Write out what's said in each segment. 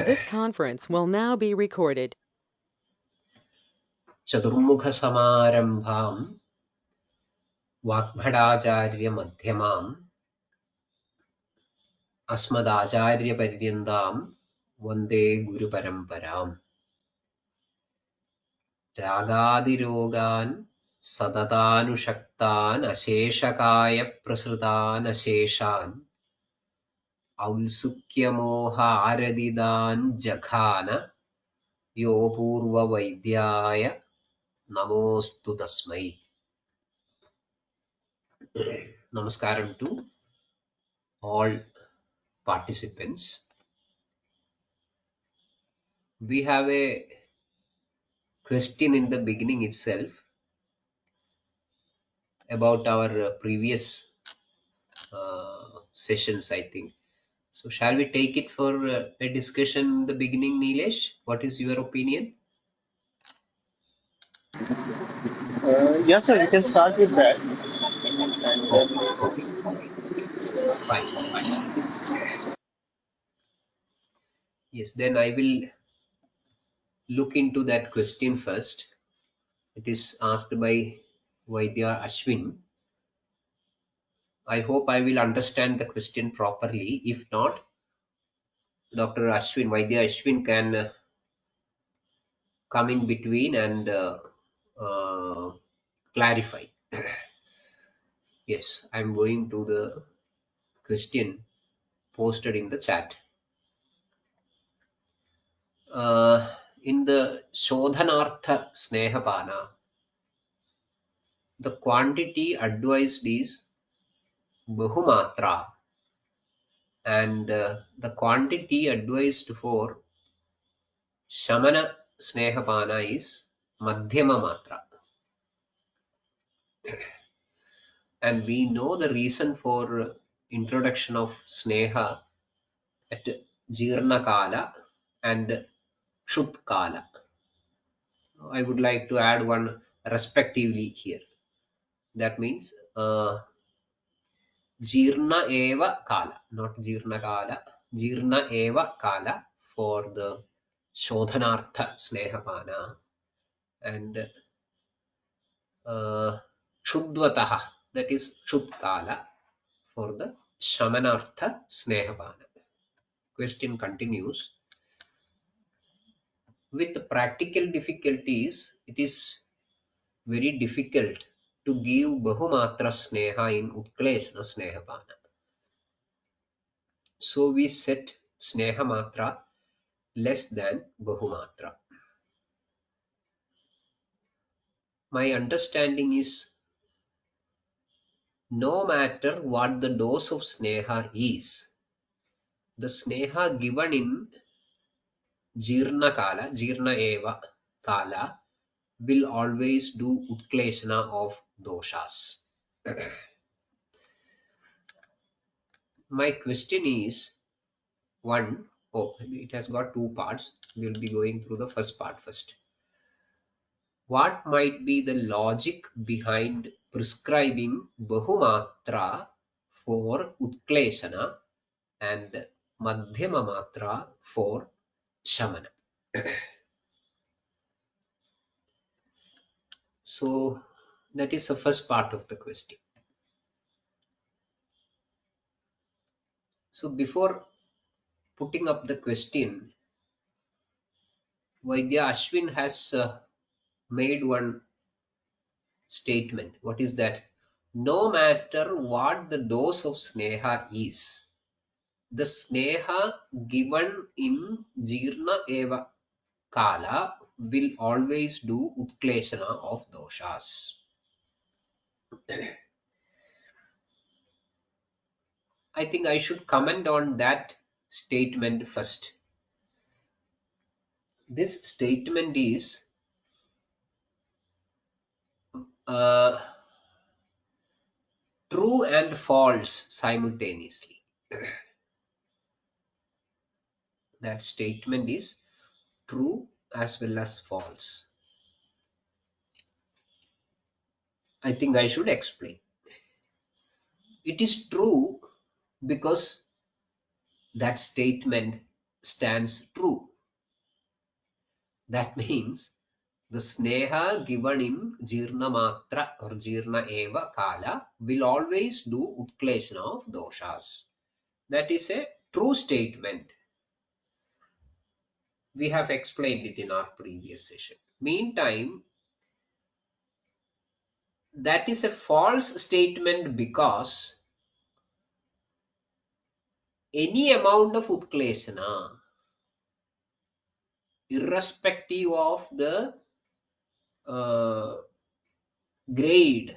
This conference will now be recorded. Chaturmukha Samarambham Vagbhadacharya Madhyamam Asmadacharya Paryandam Vande Guru Paramparam Ragadirogan Sadatanushaktan Asheshakaya Prasrutan Asheshan Aulsukyamoha Aradidan Jakhana Yo Purva Vaidyaya Namostu Tasmai. Namaskaram to all participants. We have a question in the beginning itself about our previous sessions, I think. So shall we take it for a discussion in the beginning, Nilesh? What is your opinion? Yes, sir, we can start with that. And then, Okay, okay, okay. Fine, fine. Yes, then I will look into that question first. It is asked by Vaidya Ashwin. I hope I will understand the question properly. If not, Dr. Ashwin, Vaidya Ashwin can come in between and uh, clarify. Yes, I'm going to the question posted in the chat. In the Shodhanartha Snehapana, the quantity advised is Bahumatra, and the quantity advised for Shamana Snehapana is Madhyama Matra. And we know the reason for introduction of Sneha at Jirna Kala and Shut Kala. I would like to add one respectively here. That means Jirna Eva Kala, not Jirna Kala, Jirna Eva Kala for the Shodhanartha Snehapana, and Shudvataha, that is Shut Kala for the Shamanartha Snehapana. Question continues. With practical difficulties, it is very difficult to give Bahumatra Sneha in Utkleshana Snehapana. So we set Sneha Matra less than Bahumatra. My understanding is no matter what the dose of Sneha is, the Sneha given in Jirna Kala, Jirna Eva Kala, will always do Utkleshana of doshas. My question is it has got two parts. We'll be going through the first part first. What might be the logic behind prescribing Bahumatra for Utkleshana and Madhyama Matra for Shamana? So that is the first part of the question. So before putting up the question, Vaidya Ashwin has made one statement. What is that? No matter what the dose of Sneha is, the Sneha given in Jirna Eva Kala will always do Utkleshana of doshas. I think I should comment on that statement first. This statement is true and false simultaneously. That statement is true as well as false. I think I should explain. It is true because that statement stands true. That means the sneha given in jirna matra or jirna eva kala will always do utkleshana of doshas. That is a true statement. We have explained it in our previous session. Meantime, that is a false statement because any amount of utkleshana, irrespective of the grade,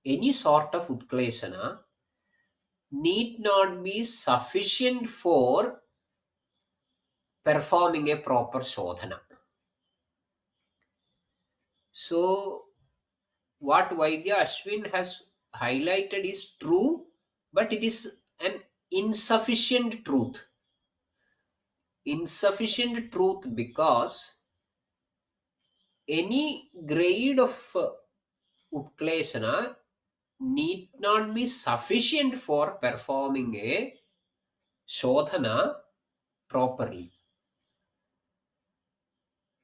any sort of utkleshana need not be sufficient for performing a proper shodhana. So what Vaidya Ashwin has highlighted is true, but it is an insufficient truth. Insufficient truth because any grade of utkleshana need not be sufficient for performing a shodhana properly.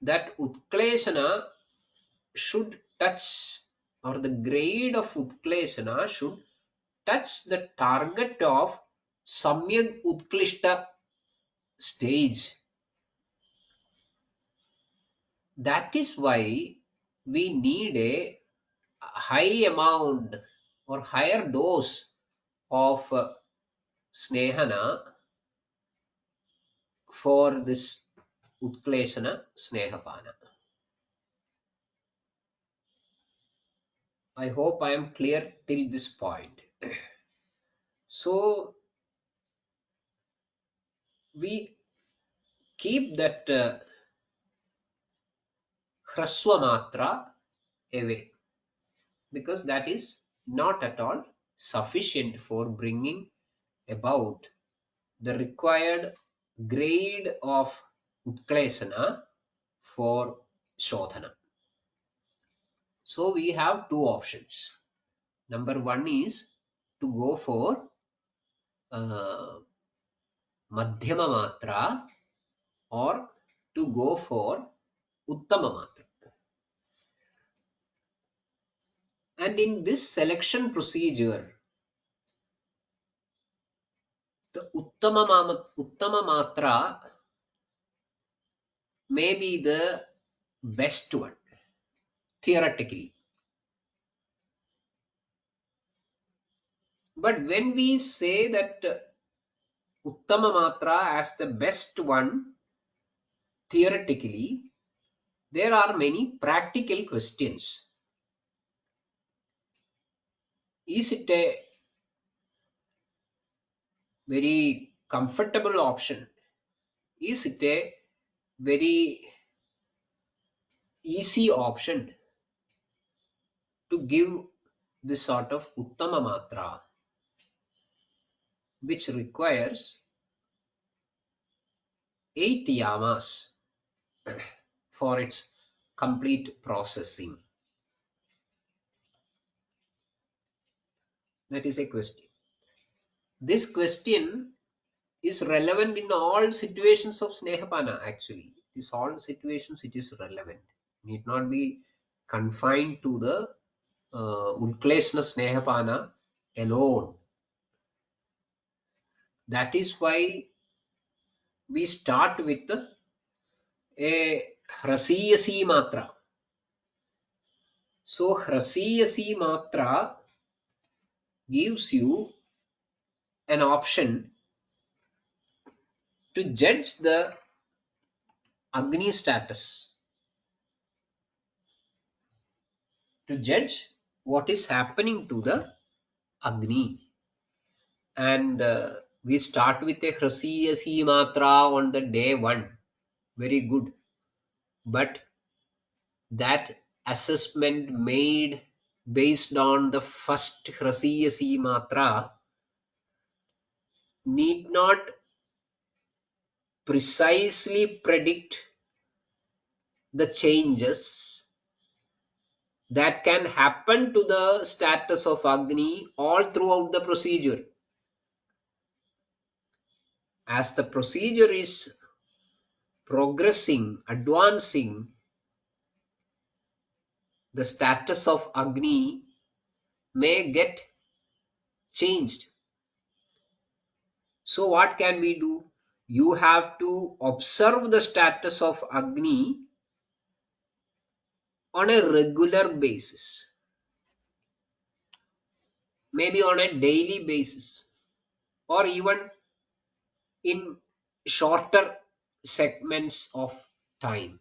That utkleshana should touch, or the grade of utkleshana should touch the target of samyak utklishta stage. That is why we need a high amount or higher dose of snehana for this utkleshana snehapana. I hope I am clear till this point. So we keep that hraswa matra away because that is not at all sufficient for bringing about the required grade of utkleshana for shodhana. So we have two options. Number one is to go for madhyama matra or to go for uttama matra. And in this selection procedure, the uttama matra may be the best one theoretically. But when we say that uttama matra as the best one theoretically, there are many practical questions. Is it a very comfortable option? Is it a very easy option to give this sort of uttama matra, which requires 8 yamas for its complete processing? That is a question. This question is relevant in all situations of snehapana. Actually, it is all situations it is relevant. Need not be confined to the Ulkleshna Snehapana alone. That is why we start with a Hrasiyasi Matra. So Hrasiyasi Matra gives you an option to judge the Agni status, to judge what is happening to the Agni. And we start with a Hrasiyasi Matra on the day 1. Very good. But that assessment made based on the first Hrasiyasi Matra need not precisely predict the changes that can happen to the status of Agni all throughout the procedure. As the procedure is progressing, advancing, the status of Agni may get changed. So what can we do? You have to observe the status of Agni on a regular basis, maybe on a daily basis, or even in shorter segments of time.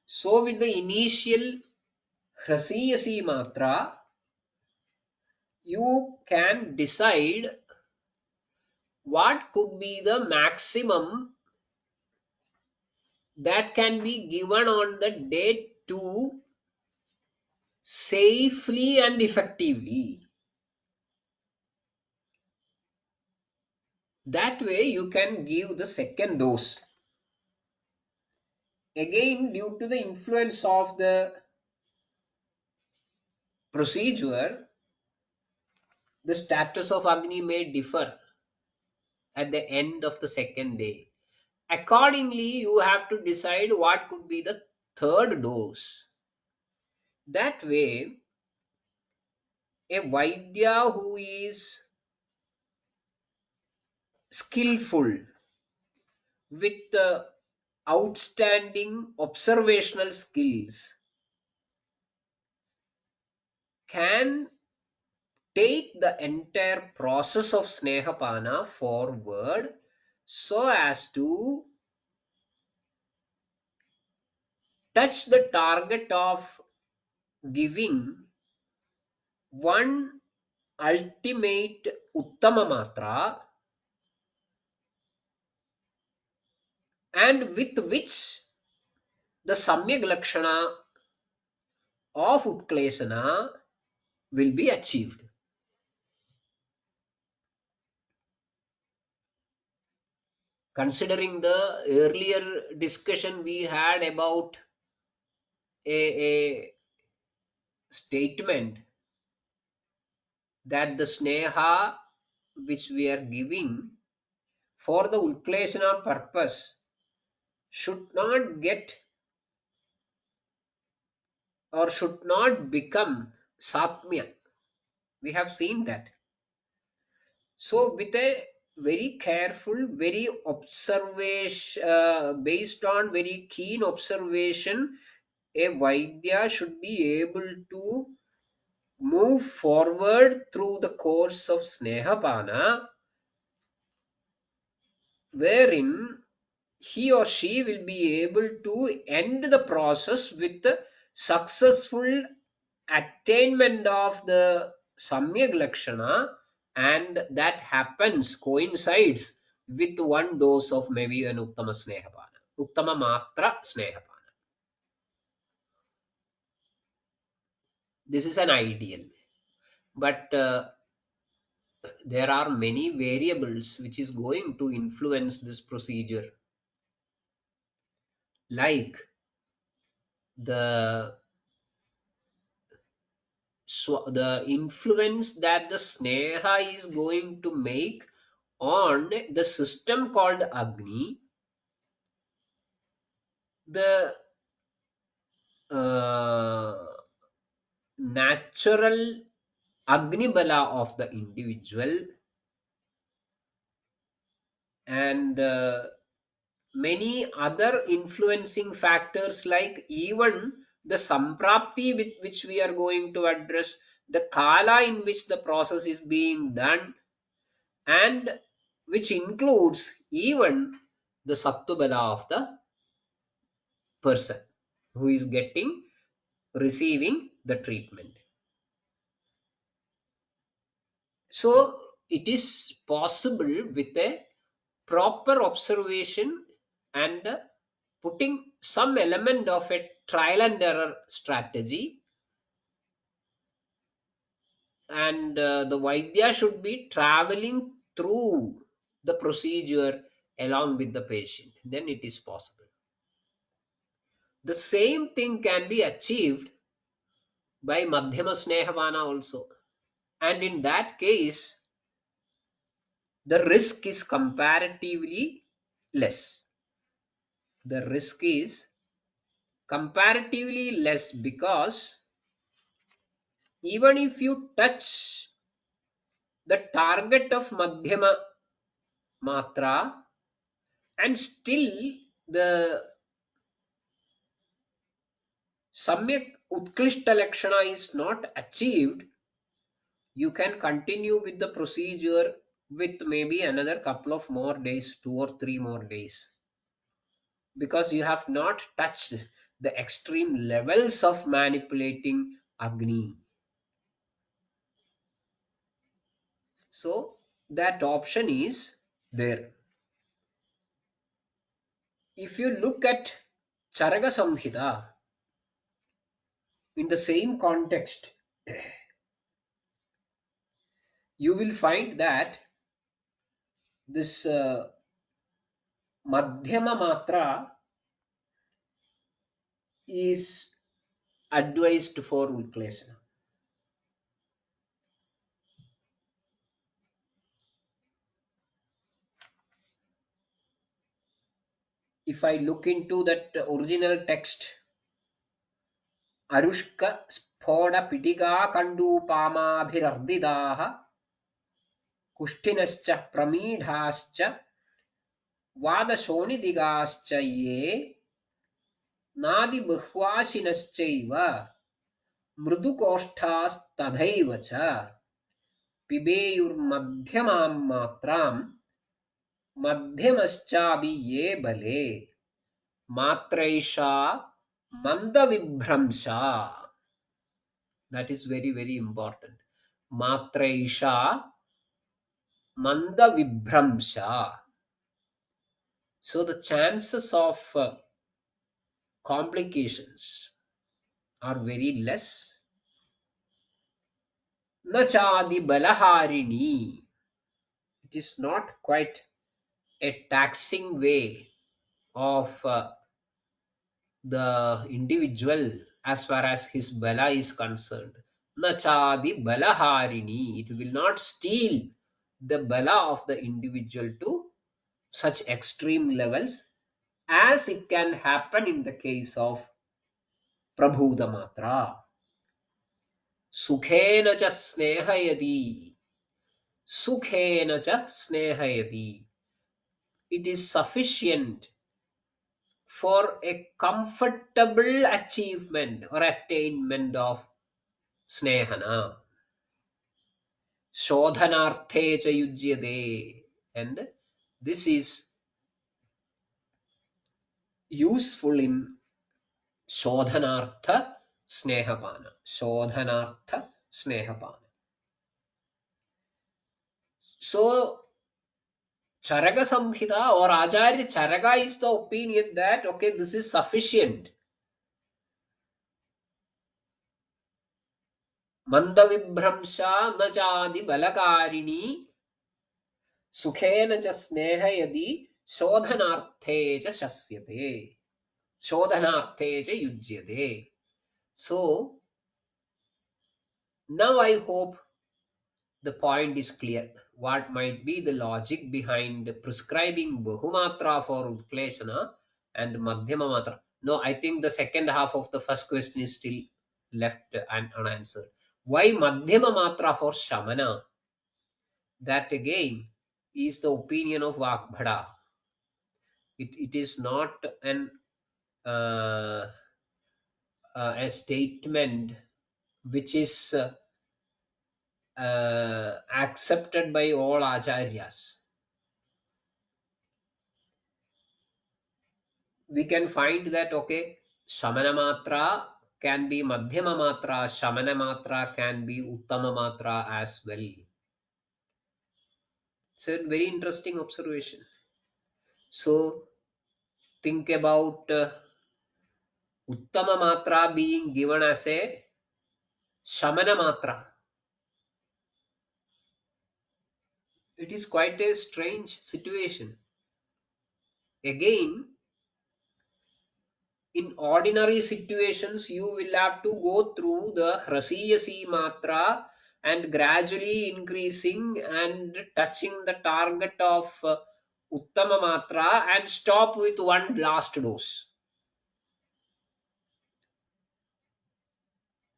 So with the initial Hrasiyasi Matra, you can decide what could be the maximum that can be given on the day to safely and effectively. That way you can give the second dose. Again, due to the influence of the procedure, the status of Agni may differ at the end of the second day. Accordingly, you have to decide what could be the third dose. That way, a Vaidya who is skillful with outstanding observational skills can take the entire process of Snehapana forward so as to touch the target of giving one ultimate Uttama Matra, and with which the Samyak Lakshana of Utklesana will be achieved. Considering the earlier discussion we had about a statement that the Sneha which we are giving for the Utklesana purpose should not get or should not become Satmya. We have seen that. So with a very careful, very observation, based on very keen observation, a Vaidya should be able to move forward through the course of Snehapana, wherein he or she will be able to end the process with the successful attainment of the Samyak Lakshana, and that happens, coincides with one dose of maybe an Uttama Snehapana, Uttama Matra Snehapana. This is an ideal. But there are many variables which is going to influence this procedure, like the the influence that the Sneha is going to make on the system called Agni, the uh, natural Agni Bala of the individual, and many other influencing factors, like even the Samprapti with which we are going to address, the Kala in which the process is being done, and which includes even the Sattva of the person who is receiving the treatment. So it is possible with a proper observation and putting some element of a trial and error strategy, and the Vaidya should be traveling through the procedure along with the patient. Then it is possible. The same thing can be achieved by Madhyama Snehapana also. And in that case, the risk is comparatively less. The risk is comparatively less because even if you touch the target of madhyama matra and still the samyak utkrishta lakshana is not achieved, you can continue with the procedure with maybe another couple of more days, 2 or 3 more days, because you have not touched the extreme levels of manipulating Agni. So that option is there. If you look at Charaga Samhita in the same context, you will find that this Madhyama Matra is advised for Ulkleshana. If I look into that original text, Arushka Spoda Pitika Kandu Pamabhirardidaha Kushtinascha Pramidhascha Vadashonidigascha ye Nadi Bhvasinaschaiva Mrudukoshthastadhaiva cha Pibeyurmadhyamam matram Madhyamaschabi ye bale Matraisha Mandavibhramsha. That is very, very important. Matraisha Mandavibhramsha. So the chances of complications are very less. Nachadi balaharini. It is not quite a taxing way of the individual as far as his bala is concerned. Nachadi balaharini. It will not steal the bala of the individual to such extreme levels as it can happen in the case of Prabhuda Matra. Sukhena cha snehayadi. Sukhena cha snehayadi. It is sufficient for a comfortable achievement or attainment of snehana. Shodhanarthe cha yujyade. And this is useful in Shodhanartha Snehapana. Shodhanartha Snehapana. So Charaga Samhita or Acharya Charaga is the opinion that okay, this is sufficient. Mandavibhramsha nachadi balakarini sukhena cha snehayadi shodhanarthe cha shasyate. Shodhanarthe cha yujyate. So now I hope the point is clear. What might be the logic behind prescribing Bahumatra for Utkleshana and Madhyama Matra? No, I think the second half of the first question is still left unanswered. Why Madhyama Matra for Shamana? That again is the opinion of Vakbhada. It is not a statement which is accepted by all acharyas. We can find that okay, Shamana Matra can be Madhyama Matra, Shamana Matra can be Uttama Matra as well. It's a very interesting observation. So think about Uttama Matra being given as a Shamana Matra. It is quite a strange situation. Again, in ordinary situations, you will have to go through the Hrasiyasi Matra and gradually increasing and touching the target of Uttama Matra and stop with one last dose.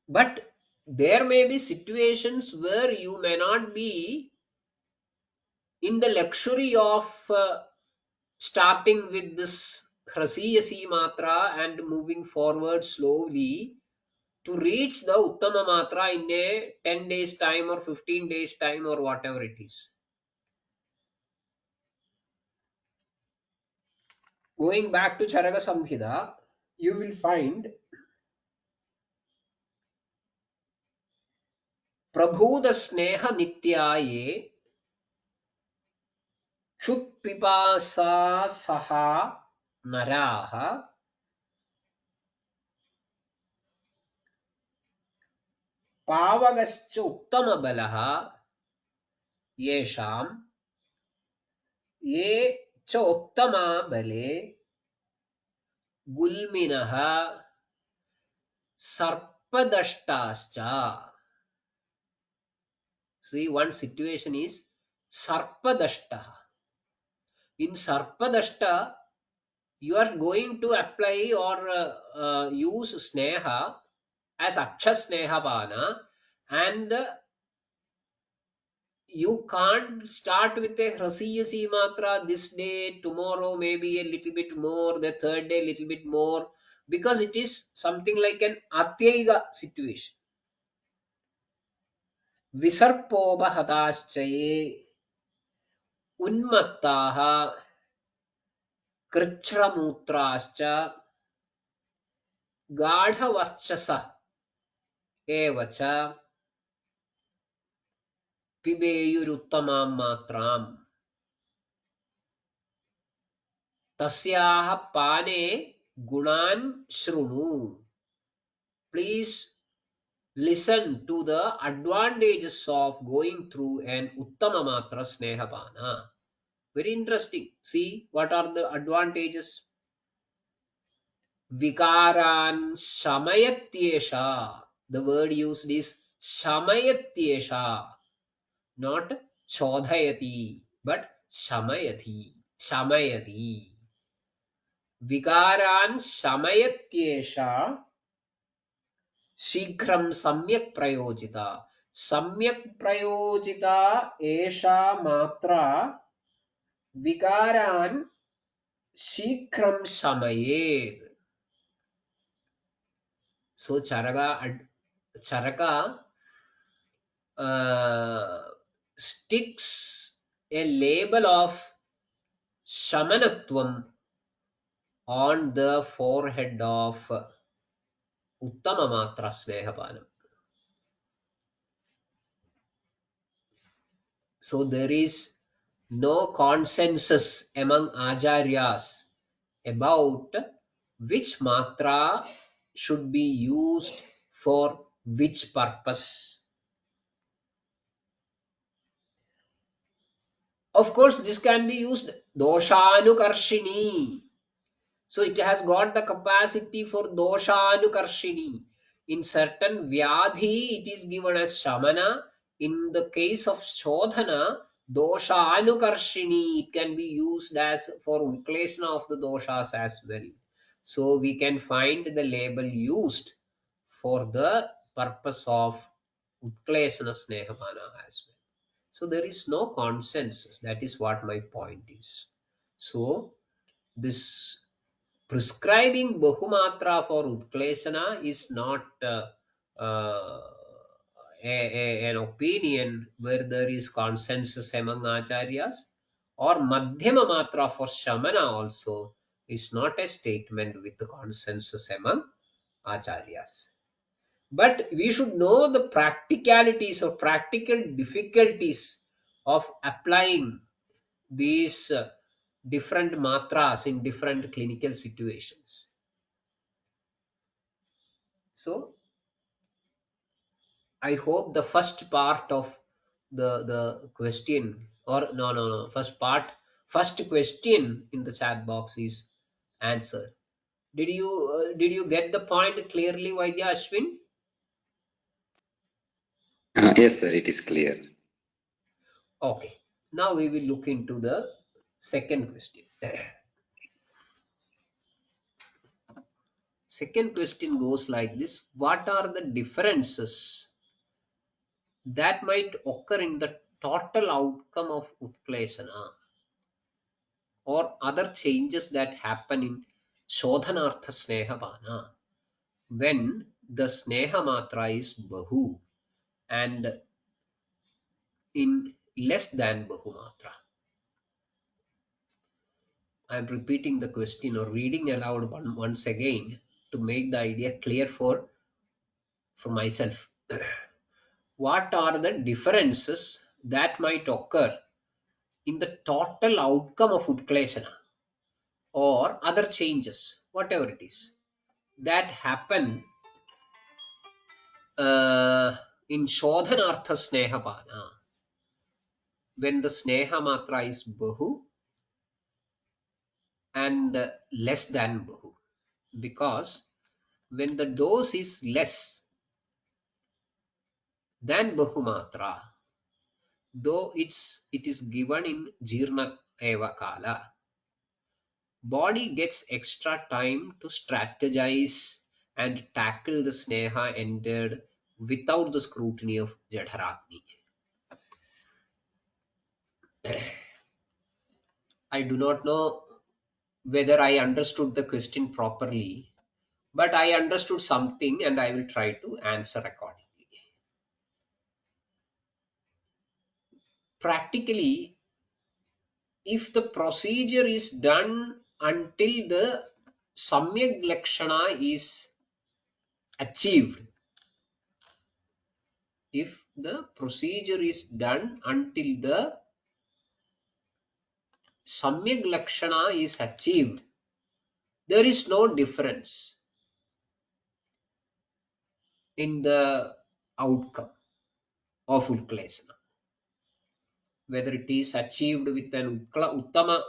But there may be situations where you may not be in the luxury of starting with this Hrasiyasi Matra and moving forward slowly to reach the Uttama Matra in a 10 days time or 15 days time or whatever it is. Going back to Charaka Samhita, you will find Prabhuda Sneha Nityaye Chutpipasa Saha Naraha Pavagascha Uttama Balaha Yesham Ye Cha Uttama Bale Gulminaha Sarpadashtascha. See, one situation is Sarpadashta. In Sarpadashta, you are going to apply or use Sneha as Aksha Sneha Bana, and you can't start with a Hrasiyasi Matra this day, tomorrow maybe a little bit more, the third day a little bit more, because it is something like an Atyaiga situation. Visarpobahataschye Unmattaha Krichramutrascha Gadhavarchasa Evacha Pibeyuruttamam Matram Tasyaha Pane Gunan Shrunu. Please listen to the advantages of going through an Uttama Matra Snehapana. Very interesting. See, what are the advantages? Vikaran Shamayatyesha. The word used is Shamayatyesha, not Chodhayati, but Shamayati. Shamayati. Vikaran Shamayatyesha Shikram Samyak Prayojita. Samyak Prayojita Esha Matra Vikaran Shikram Shamayed. So Charaka sticks a label of Shamanatvam on the forehead of Uttama Matra Snehapanam. So there is no consensus among Acharyas about which Matra should be used for which purpose. Of course, this can be used Doshanukarshini. So it has got the capacity for Doshanukarshini. In certain Vyadhi, it is given as Shamana. In the case of Shodhana, Doshanukarshini, it can be used as for Ukleshana of the doshas as well. So we can find the label used for the purpose of Utkleshana Snehapana as well. So there is no consensus. That is what my point is. So this prescribing Bahumatra for Utkleshana is not uh, an opinion where there is consensus among Acharyas, or Madhyama Matra for Shamana also is not a statement with the consensus among Acharyas. But we should know the practicalities or practical difficulties of applying these different matras in different clinical situations. So I hope the first part of the question, or no, first question in the chat box is answered. Did you get the point clearly, Vaidya Ashwin? Yes, sir, it is clear. Okay. Now we will look into the second question. Second question goes like this: what are the differences that might occur in the total outcome of Utklesana or other changes that happen in Shodhanartha Snehapana when the Sneha Matra is Bahu and in less than Bahu Matra? I am repeating the question or reading aloud once again to make the idea clear for myself. What are the differences that might occur in the total outcome of Utklesana or other changes, whatever it is, that happen in Shodhanartha Snehapana when the Sneha Matra is Bahu and less than Bahu? Because when the dose is less than Bahu Matra, though it is given in Jirna Eva Kala, body gets extra time to strategize and tackle the Sneha entered without the scrutiny of Jadharagni. I do not know whether I understood the question properly, but I understood something and I will try to answer accordingly. Practically, if the procedure is done until the Samyak Lakshana is achieved, if the procedure is done until the Samyak Lakshana is achieved, there is no difference in the outcome of Utklesana. Whether it is achieved with an Uttama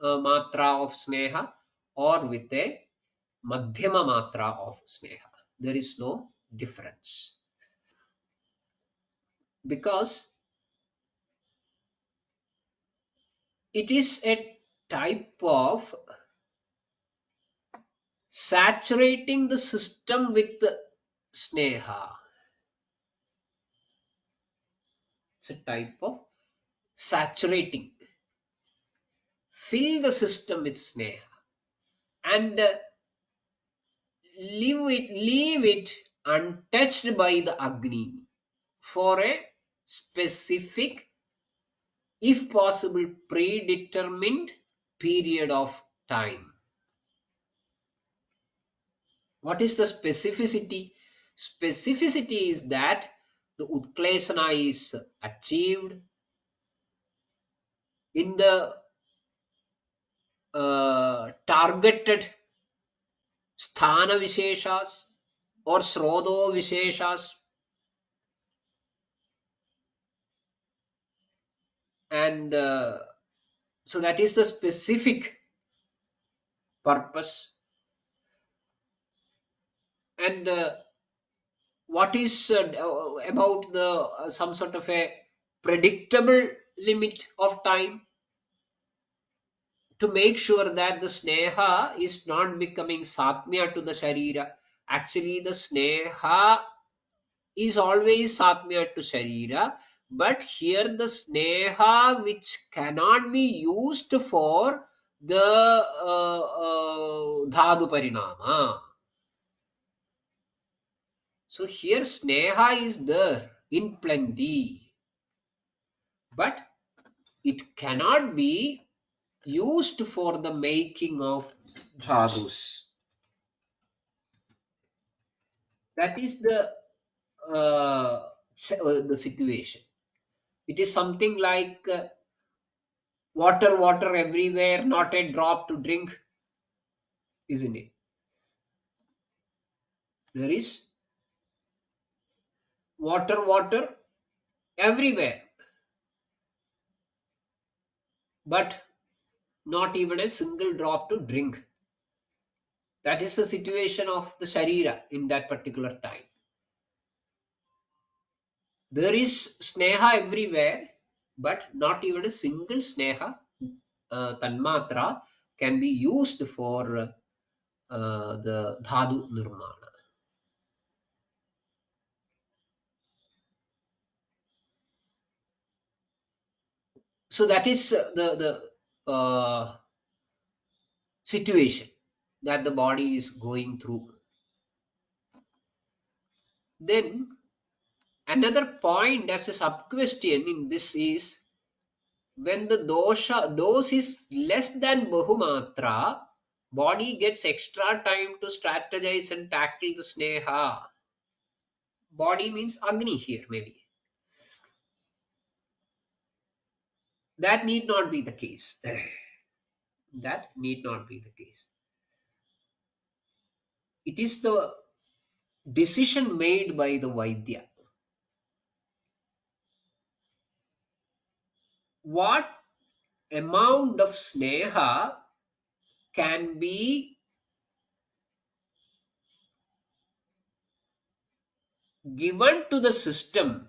Matra of Sneha or with a Madhyama Matra of Sneha, there is no difference. Because it is a type of saturating the system with Sneha. It's a type of saturating, fill the system with Sneha and leave it untouched by the Agni for a specific, if possible, predetermined period of time. What is the specificity? Specificity is that the Utklesana is achieved in the targeted sthana visheshas or srodo visheshas, and so that is the specific purpose. And what is about the some sort of a predictable limit of time to make sure that the sneha is not becoming satmya to the sharira? Actually, the sneha is always satmya to sharira, but here the sneha which cannot be used for the dhadu parinama. So here sneha is there in plenty, but it cannot be used for the making of dhadus. That is the situation. It is something like water everywhere, not a drop to drink, isn't it? There is water everywhere, but not even a single drop to drink. That is the situation of the sharira in that particular time. There is sneha everywhere, but not even a single sneha tanmatra can be used for the dhatu nirmana. So that is the situation that the body is going through. Then another point as a sub question in this is, when the dose is less than bahumatra, body gets extra time to strategize and tackle the sneha. Body means agni here, maybe. That need not be the case. That need not be the case. It is the decision made by the Vaidya. What amount of sneha can be given to the system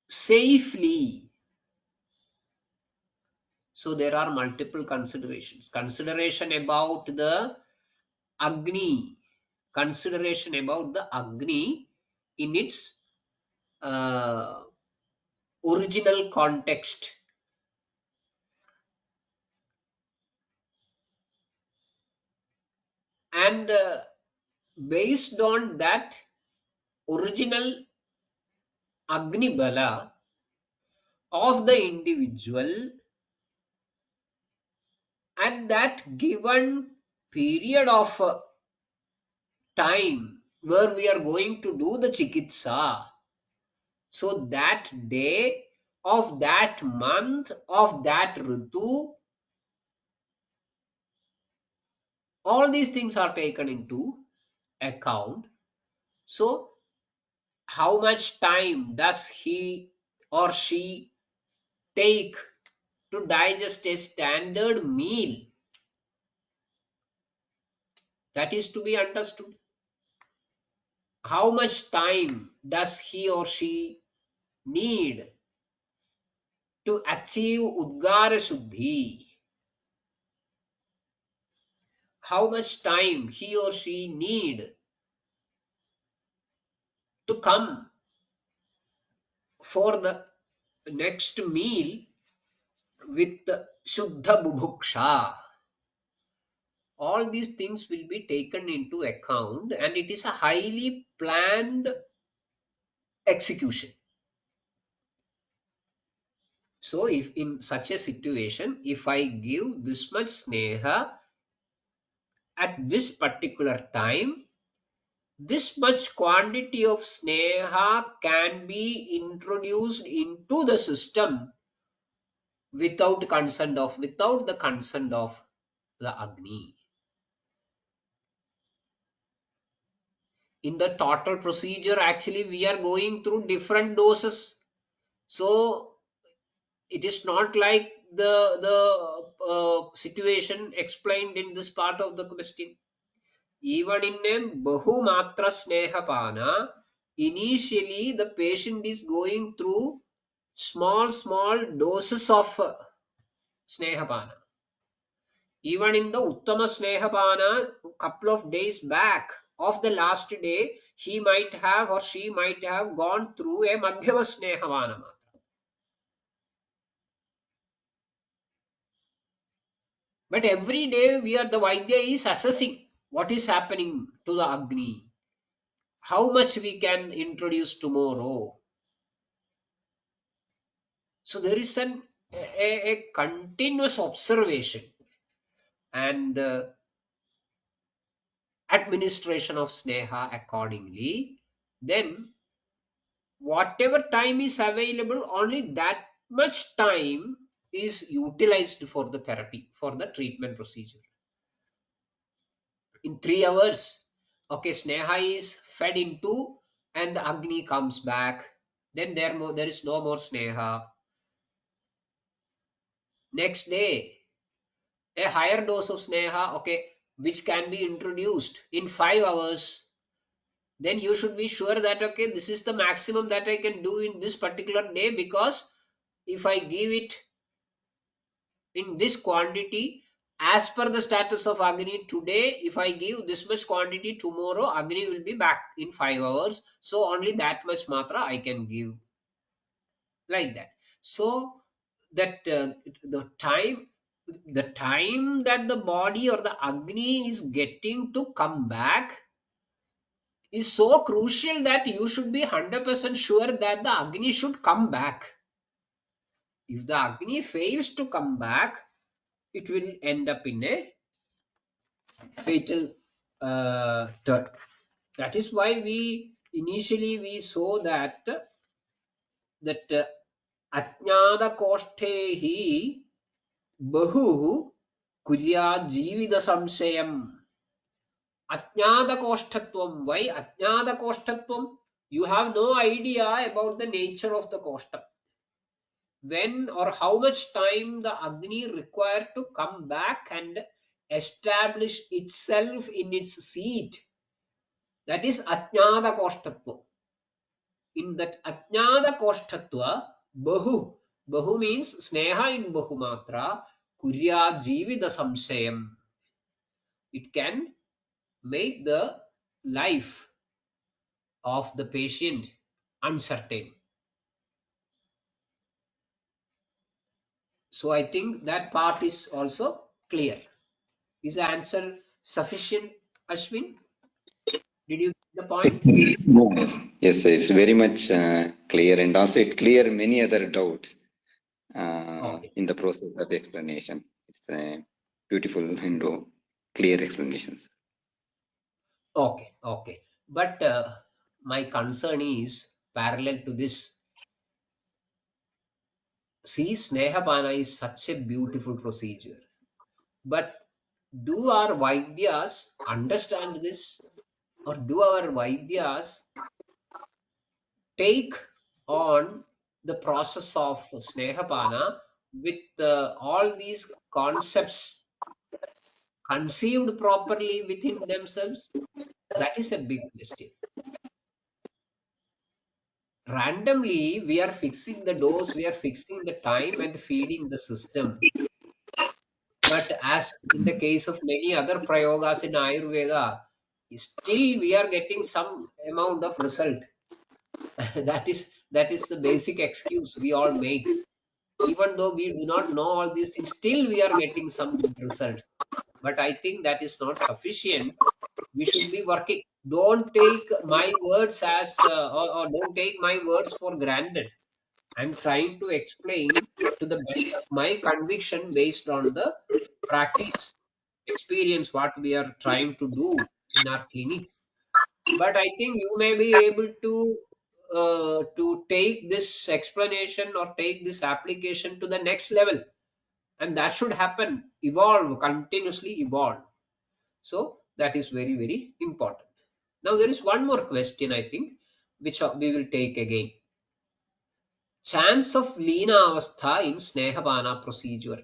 safely? So there are multiple considerations. Consideration about the Agni. Consideration about the Agni in its uh, original context. And based on that original Agni Bala of the individual at that given period of time where we are going to do the chikitsa. So that day of that month of that ritu, all these things are taken into account. So how much time does he or she take to digest a standard meal? That is to be understood. How much time does he or she need to achieve Udgara Shuddhi? How much time he or she need to come for the next meal with Shuddha Bubhuksha? All these things will be taken into account, and it is a highly planned execution. So if in such a situation, if I give this much sneha at this particular time, this much quantity of sneha can be introduced into the system without the consent of the Agni. In the total procedure, actually we are going through different doses. So it is not like the situation explained in this part of the question. Even in a bahumatra snehapana, initially the patient is going through small doses of snehapana. Even in the uttama snehapana, couple of days back of the last day, he might have or she might have gone through a madhyama snehapana. But every day the Vaidya is assessing what is happening to the Agni, how much we can introduce tomorrow. So there is a continuous observation and administration of sneha accordingly. Then whatever time is available, only that much time is utilized for the therapy, for the treatment procedure. In 3 hours, okay, sneha is fed into and the Agni comes back. Then there is no more sneha. Next day, a higher dose of sneha, okay, which can be introduced in 5 hours. then you should be sure that, okay, this is the maximum that I can do in this particular day, because if I give it in this quantity, as per the status of Agni today, if I give this much quantity tomorrow, Agni will be back in 5 hours. So only that much matra I can give, like that. So that the time that the body or the Agni is getting to come back is so crucial that you should be 100% sure that the Agni should come back. If the Agni fails to come back, it will end up in a fatal turn. That is why we initially we saw that ajnada koshtehi bahu kurya jivida samshayam. Ajnada koshtatvam. Why ajnada koshtatvam? You have no idea about the nature of the koshtam. When or how much time the Agni required to come back and establish itself in its seat. That is Ajnada Koshtatva. In that Ajnada Koshtatva, Bahu. Bahu means Sneha in Bahumatra, Kurya Jivida Samshayam. It can make the life of the patient uncertain. So I think that part is also clear. Is the answer sufficient, Ashwin? Did you get the point? Yes, yes, sir. It's very much clear, and also it clear many other doubts Okay. in the process of explanation. It's beautiful and clear explanations. Okay. Okay. But my concern is parallel to this. See, Snehapana is such a beautiful procedure. But do our Vaidyas understand this? Or do our Vaidyas take on the process of Snehapana with all these concepts conceived properly within themselves? That is a big question. Randomly, we are fixing the dose, we are fixing the time and feeding the system. But as in the case of many other prayogas in Ayurveda, still we are getting some amount of result. that is the basic excuse we all make. Even though we do not know all these things, still we are getting some good result. But I think that is not sufficient. We should be working. Don't take my words as or don't take my words for granted. I'm trying to explain to the best of my conviction based on the practice experience what we are trying to do in our clinics. But I think you may be able to take this explanation or take this application to the next level, and that should happen, evolve, continuously evolve. So that is very, very important. Now there is one more question, I think, which we will take again. Chance of Leena Avastha in Snehapana procedure.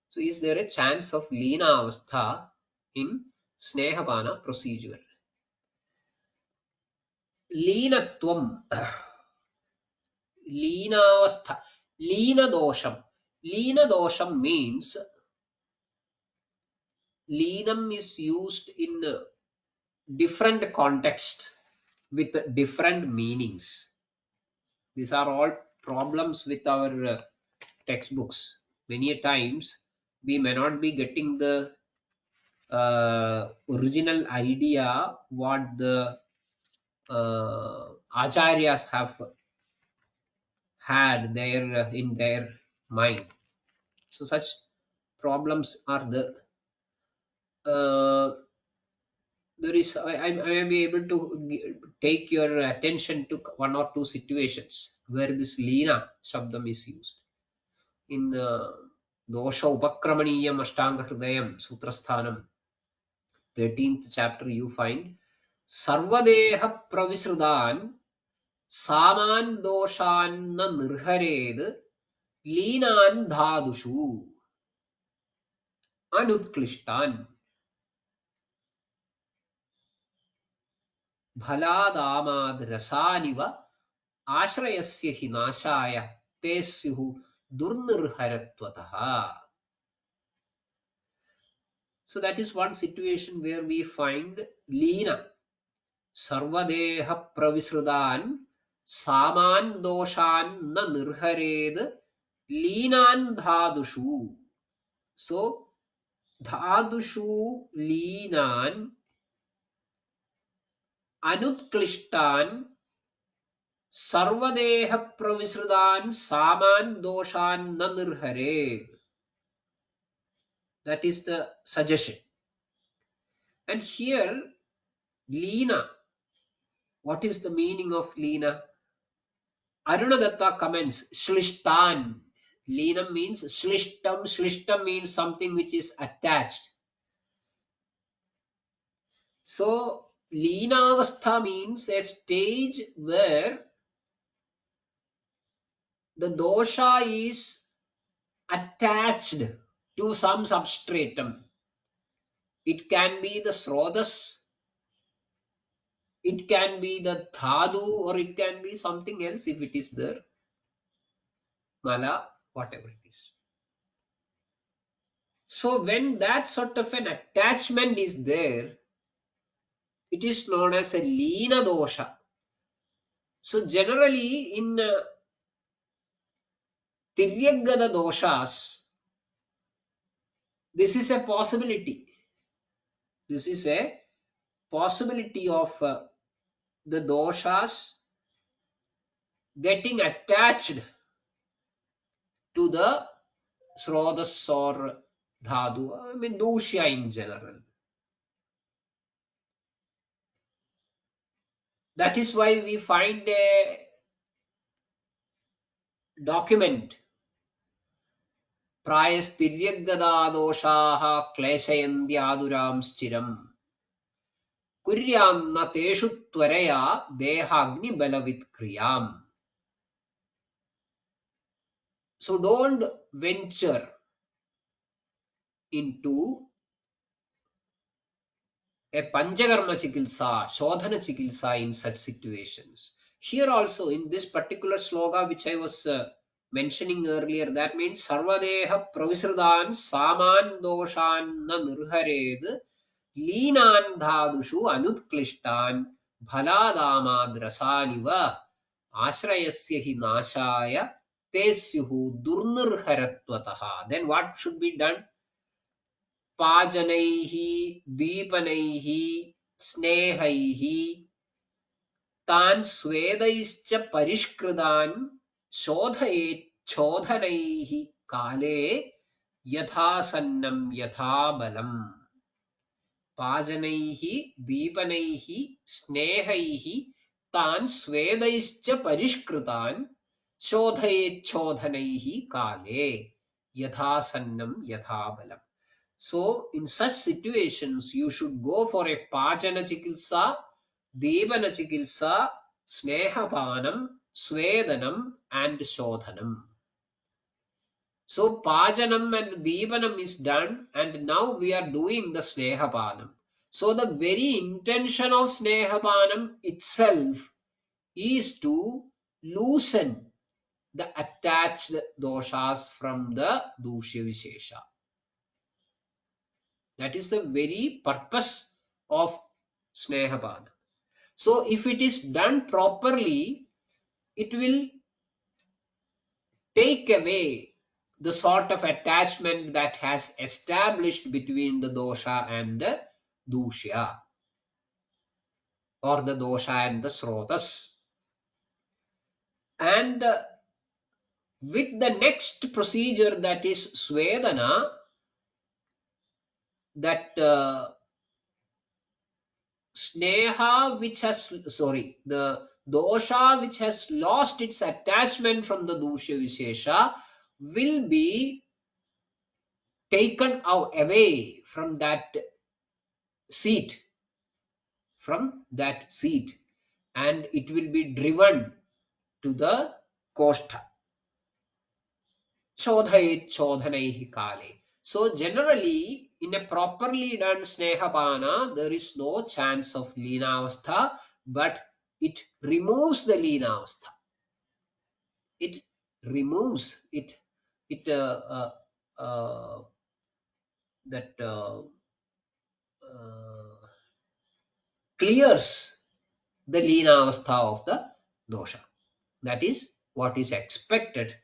So is there a chance of Leena Avastha in Snehapana procedure? Leenatvam. Leenavastha. Leena dosham. Leena dosham means leenam is used in different contexts with different meanings. These are all problems with our textbooks. Many a times we may not be getting the original idea what the acharyas have had there in their mind. So such problems are there. There is I may be able to take your attention to one or two situations where this Leena Shabdam is used. In Dosha Upakramaniyam Ashtanga Hridayam Sutrasthanam 13th chapter you find Sarvadeha Pravisrudan Saman Doshan na Nirhared Leenan Dhadushu Anutklishtan. Bhaladamad rasaniva ashrayasya hi nashaya te syuhu durnirharattvataha. So that is one situation where we find Leena. Sarvadeha pravisrudan saman doshan na nirhared Leenan dhadushu. So dhadushu Leenan Anutklistan Sarvadeha pravisrudan saman doshan na nirhared. That is the suggestion. And here Leena, what is the meaning of Leena? Arunadatta comments, Shlishtan. Leenam means Shlishtam. Shlishtam means something which is attached. So, Leenavastha means a stage where the dosha is attached to some substratum. It can be the srotas, it can be the dhadu, or it can be something else if it is there. Mala, whatever it is. So when that sort of an attachment is there, it is known as a leena dosha. So generally in Tiryagada doshas, this is a possibility. This is a possibility of the doshas getting attached to the srodas or dhadu, I mean dushya in general. That is why we find a document Prayastiryaggada doshaha kleshayandyaaduram stiram kuryanna teshu tvaraya dehagni balavit kriyam. So don't venture into a panchakarma chikilsa, shodhana chikilsa in such situations. Here also in this particular sloka which I was mentioning earlier, that means sarvadeha pravisrudan saman doshan na nirhared Leenan dhadushu anutklistan bhaladamad rasaniva ashrayasya hi nashaya tesyuhu durnirharatvataha. Then what should be done? Pajanaihi, deepanaihi, snehaihi, tan swedaischa parishkridan shodhayet chodhanaihi kale yathasannam yathabalam. Pajanaihi, deepanaihi, snehaihi, tan swedaischa parishkritan shodhayet chodhanaihi kale yathasannam yathabalam. So, in such situations, you should go for a pajana chikilsa, devana chikilsa, snehapanam, swedanam, and shodhanam. So, pajanam and devanam is done, and now we are doing the snehapanam. So, the very intention of snehapanam itself is to loosen the attached doshas from the dushya vishesha. That is the very purpose of Snehapana. So if it is done properly, it will take away the sort of attachment that has established between the dosha and the dushya, or the dosha and the srotas. And with the next procedure, that is Svedana, that Sneha which has, the dosha which has lost its attachment from the dusha vishesha will be taken out away from that seat, and it will be driven to the koshta. Chodhayet chodhanaihi kale. So generally, in a properly done snehapana, there is no chance of leenavastha but it removes the Leenavastha. It removes it. It that clears the Leenavastha of the dosha. That is what is expected.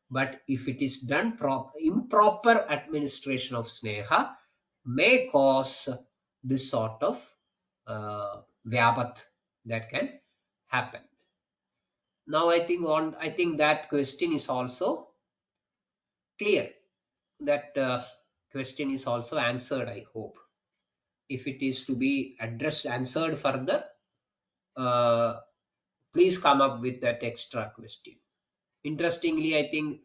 But if it is done improper administration of sneha may cause this sort of vyapat that can happen. Now I think that question is also clear. That question is also answered, I hope. If it is to be answered further, please come up with that extra question. Interestingly, I think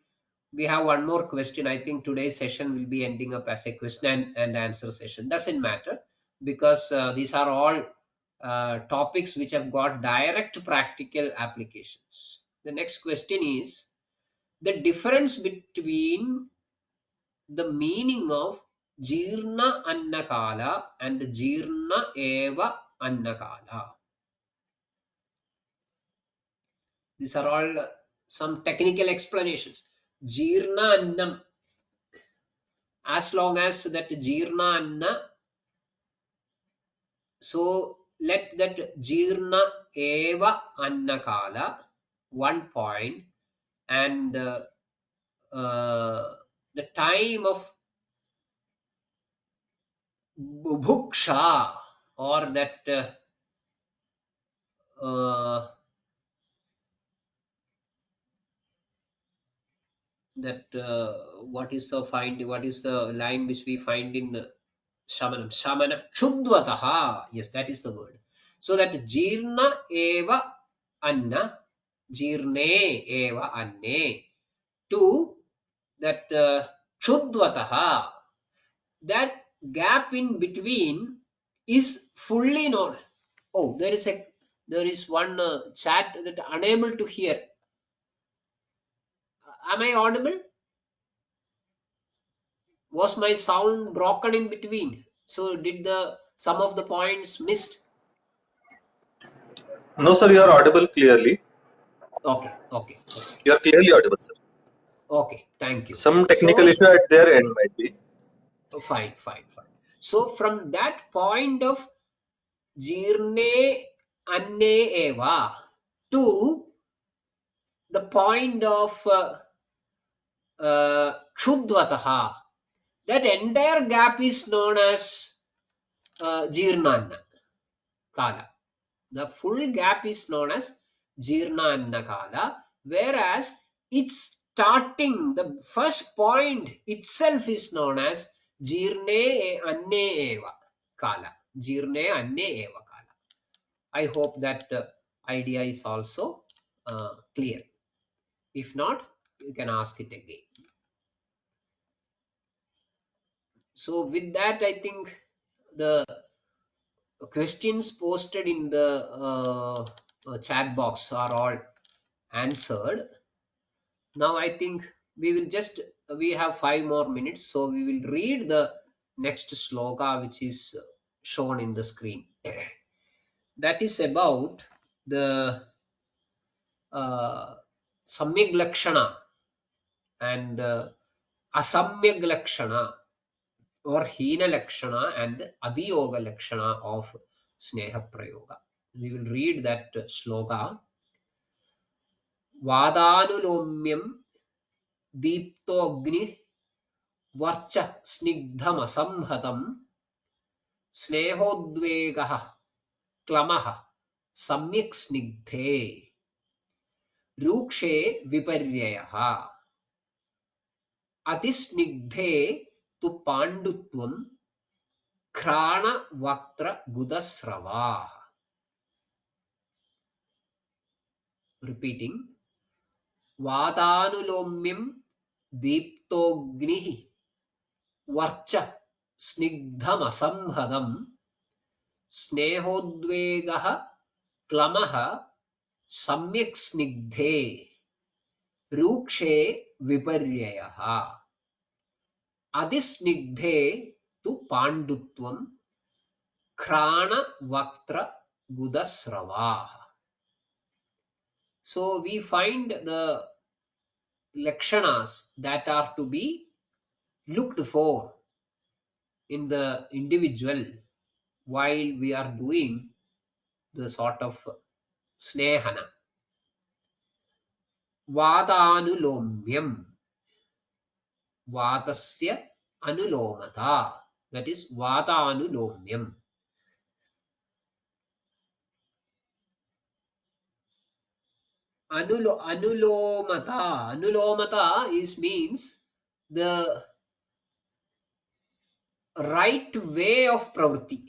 we have one more question. I think today's session will be ending up as a question and answer session. Doesn't matter, because these are all topics which have got direct practical applications. The next question is the difference between the meaning of Jirna Annakala and Jirna Eva Annakala. These are all some technical explanations. Jirna Annam, as long as that Jirna Anna, so let that Jirna Eva Annakala, 1 point, and the time of Bhuksha, or that what is the line which we find in Shamana Kshudvataha. Yes, that is the word. So that Jirna Eva Anna, Jirne Eva Anne, to that Kshudvataha, that gap in between is fully known. Oh, there is one chat that unable to hear. Am I audible? Was my sound broken in between? So did some of the points missed? No, sir, you are audible clearly. Okay. You are clearly audible, sir. Okay, thank you. Some technical So issue at their end might be. fine. So from that point of Jirne Anne Eva to the point of Kshudvataha, that entire gap is known as Jirnanna Kala. The full gap is known as Jirnanna Kala, whereas its starting, the first point itself is known as Jirne Anne Eva Kala. Jirne Anne Eva Kala. I hope that idea is also clear. If not, you can ask it again. So with that, I think the questions posted in the chat box are all answered. Now I think we have 5 more minutes, so we will read the next sloka which is shown in the screen. That is about the Samyag Lakshana and Asamyag Lakshana, or Hina Lakshana and Adiyoga Lakshana of Sneha Prayoga. We will read that sloka. Vadanulomyam Deeptogni Varcha Snigdhamasamhatam Snehodvegaha Klamaha Samyak Snigdhe Rukshe Viparyayaha Atisnigdhe tu Pandutvam Krana Vaktra Gudasrava. Repeating. Vatanulomyam Deeptogni Varcha Snigdhamasamhadam Snehodvegaha Klamaha Samyak Snigdhe Rukshe Viparyayaha Adisnigdhe tu Pandutvam Krana Vaktra Gudasrava. So we find the lakshanas that are to be looked for in the individual while we are doing the sort of snehana. Vadanulomyam. Vatasya anulomata. That is vadanulomyam. Anulomata. Anulomata is means the right way of pravritti.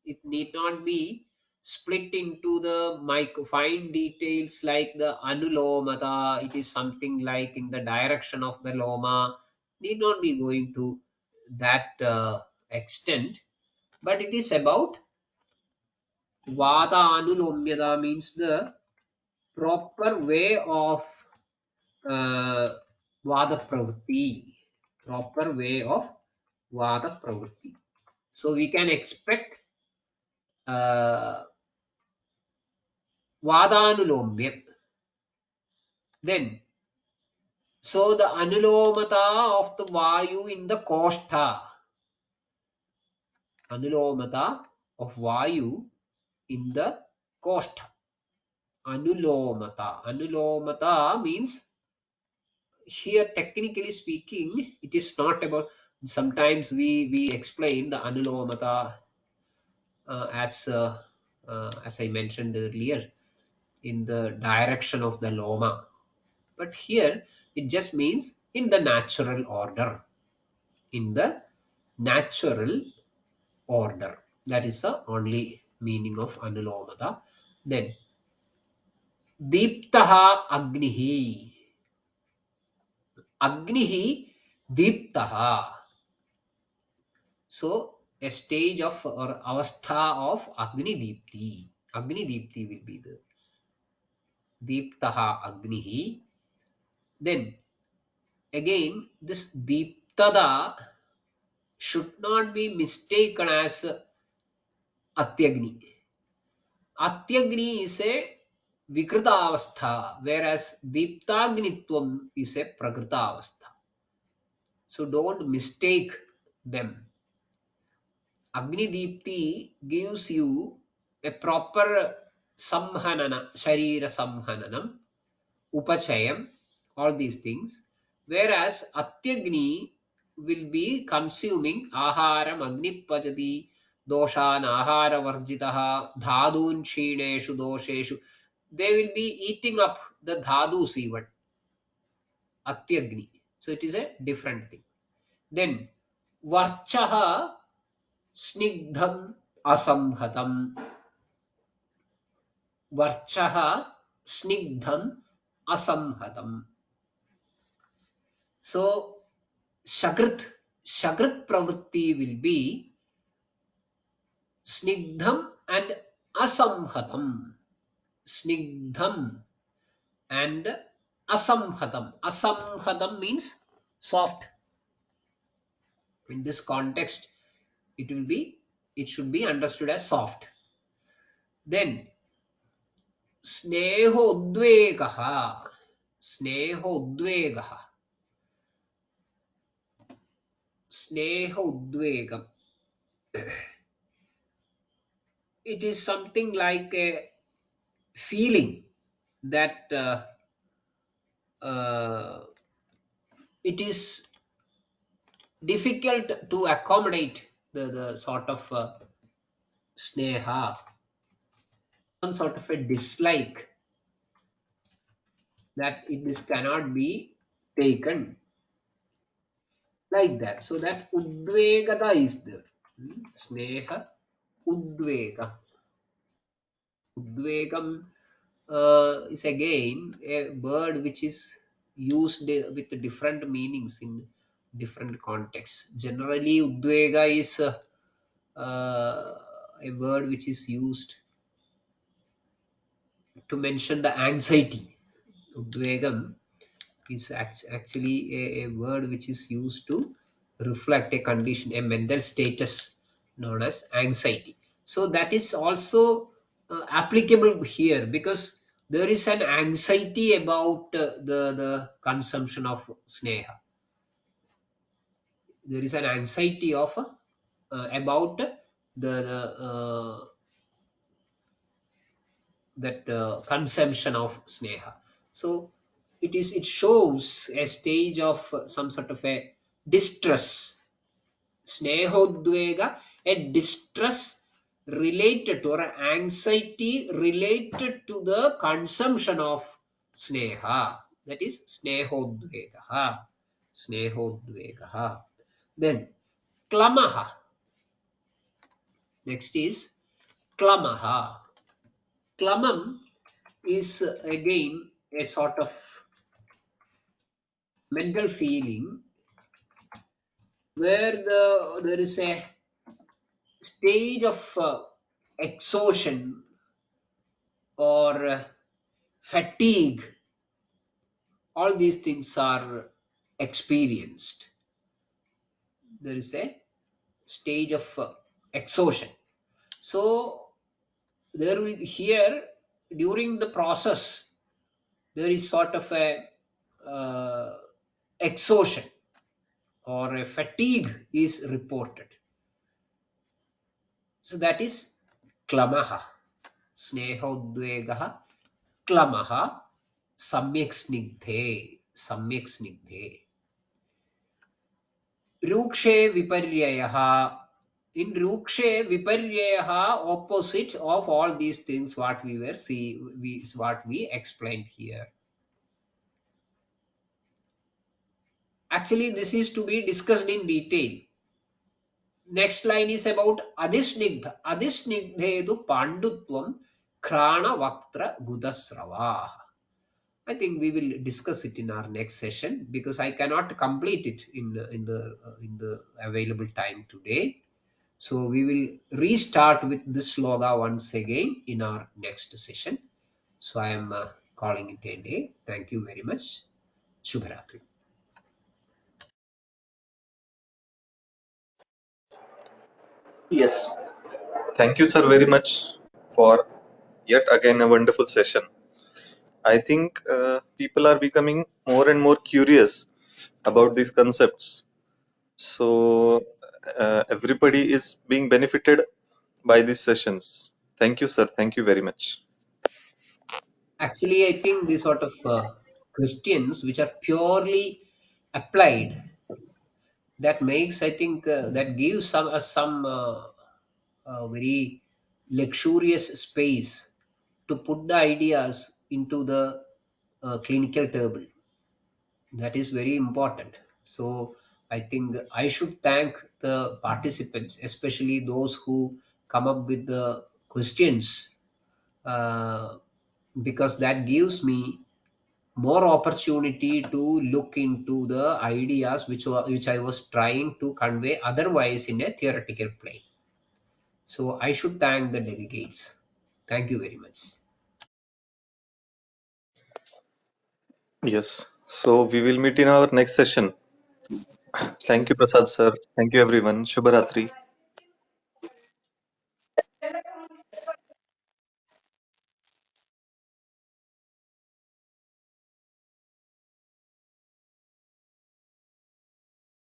It need not be split into the fine details like the anulomata. It is something like in the direction of the loma. Need not be going to that extent, but it is about vada anulomyata means the proper way of vada pravritti. Proper way of vada pravritti. So we can expect vadanulomyam. Then, so the anulomata of the vayu in the koshtha, anulomata of vayu in the koshtha. Anulomata means here technically speaking, it is not about. Sometimes we explain the anulomata as I mentioned earlier in the direction of the loma. But here it just means in the natural order. In the natural order. That is the only meaning of anulomata. Then Deeptaha Agnihi. Agnihi Deeptaha. So a stage of or avastha of Agni Deepti. Agni Deepti will be the Deeptaha Agnihi. Then again this Deeptada should not be mistaken as Atyagni. Atyagni is a Vikritavastha, whereas Deeptagnitvam is a Prakritavastha. So don't mistake them. Agni Deepti gives you a proper samhanana, Sharira samhananam, Upachayam, all these things. Whereas Atyagni will be consuming Aharam Agni Pajati, Doshan Ahara Varjitaha, Dhadun Shineshu Dosheshu. They will be eating up the Dhadus even. Atyagni. So it is a different thing. Then Varchaha Snigdham Asamhatam. Varchaha Snigdham Asamhatam. So Shagrit pravritti will be Snigdham and Asamhatam. Snigdham and Asamhatam. Asamhatam means soft. In this context, it should be understood as soft. Then Snehodvegaha. Snehodvegaha. Snehodvegam. It is something like a feeling that it is difficult to accommodate the sort of sneha, some sort of a dislike that this cannot be taken like that. So that udvegata is there. Sneha, udvega. Udvegam is again a word which is used with different meanings in different contexts. Generally, udvega is a word which is used to mention the anxiety. Udvegam is actually a word which is used to reflect a condition, a mental status known as anxiety. So that is also applicable here, because there is an anxiety about the consumption of sneha. There is an anxiety of about that consumption of sneha. So it shows a stage of some sort of a distress, snehodvega, a distress related to, or anxiety related to the consumption of sneha. That is snehodvega. Snehodvega. Then klamaha. Next is klamaha. Klamam is again a sort of mental feeling where there is a stage of exhaustion or fatigue. All these things are experienced. There is a stage of exhaustion. So there will here, during the process, there is sort of a exhaustion or a fatigue is reported. So that is klamaha. Snehodvegaha klamaha samyak snigdhe. Samyak snigdhe. Rukshe viparyayaha. In rukshe viparyayaha, opposite of all these things what we were what we explained here. Actually, this is to be discussed in detail. Next line is about adhisnigdha. Adhisnigdhedu pandutvam krana vaktra gudasrava. I think we will discuss it in our next session, because I cannot complete it in the available time today. So we will restart with this sloga once again in our next session. So I am calling it a day. Thank you very much. Shubharatri. Yes. Thank you, sir, very much for yet again a wonderful session. I think people are becoming more and more curious about these concepts. So everybody is being benefited by these sessions. Thank you, sir. Thank you very much. Actually, I think these sort of questions which are purely applied, that makes, I think, that gives some very luxurious space to put the ideas into the clinical table. That is very important. So I think I should thank the participants, especially those who come up with the questions, uh, because that gives me more opportunity to look into the ideas which I was trying to convey otherwise in a theoretical plane. So I should thank the delegates. Thank you very much. Yes. So we will meet in our next session. Thank you, Prasad, sir. Thank you, everyone. Shubharatri.